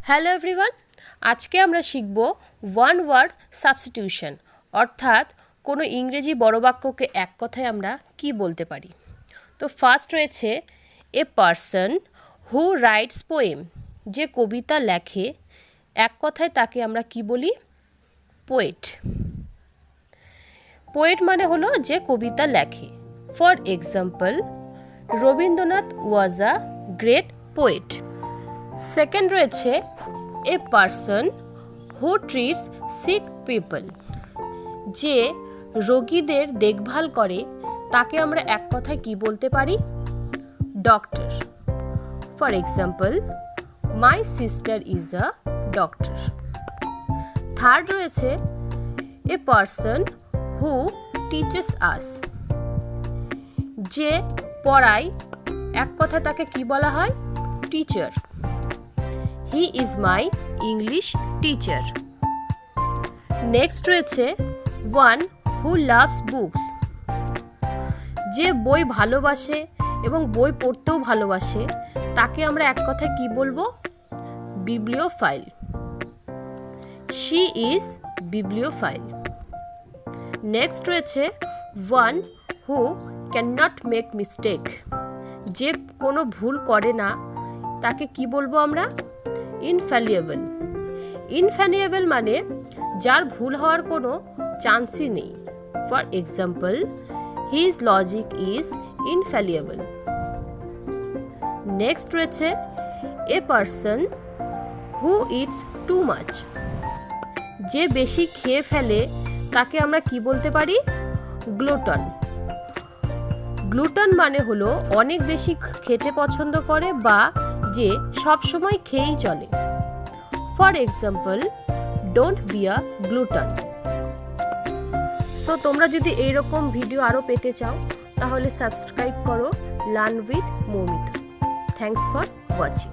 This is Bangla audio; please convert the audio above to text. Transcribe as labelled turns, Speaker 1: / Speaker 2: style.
Speaker 1: হ্যালো এভরিওয়ান, আজকে আমরা শিখব ওয়ান ওয়ার্ড সাবস্টিটিউশন, অর্থাৎ কোনো ইংরেজি বড় বাক্যকে এক কথায় আমরা কি বলতে পারি। তো ফার্স্ট রয়েছে a person who writes poem, যে কবিতা লেখে, এক কথায় তাকে আমরা কি বলি? পোয়েট। পোয়েট মানে হলো যে কবিতা লেখে। For example, Rabindranath was a great poet. Second রয়েছে a person who treats sick people, যে রোগীদের দেখভাল করে, তাকে আমরা এক কথায় কি বলতে পারি? Doctor. For example, my sister is a doctor. Third রয়েছে a person who teaches us, যে পড়ায়, এক কথায় তাকে কি বলা হয়? Teacher. He is my English teacher. Next রয়েছে ওয়ান হু লাভস বুকস, যে বই ভালোবাসে এবং বই পড়তেও ভালোবাসে, তাকে আমরা এক কথায় কি বলবো? Bibliophile. She is bibliophile. Next রয়েছে one who can not make mistake, যে কোনো ভুল করে না, তাকে কি বলবো আমরা? ইনফ্যালিয়েবল। ইনফ্যালিয়েবল মানে যার ভুল হওয়ার কোনো চান্সই নেই। For example, his logic is infallible. Next রয়েছে a person who eats too much, যে বেশি খেয়ে ফেলে, তাকে আমরা কি বলতে পারি? গ্লুটন। গ্লুটন মানে হলো অনেক বেশি খেতে পছন্দ করে বা যে সব সময় খেয়েই চলে। For example, don't be a gluten. So তোমরা যদি এইরকম ভিডিও আরও পেতে চাও, তাহলে সাবস্ক্রাইব করো learn with Moumita. Thanks for watching.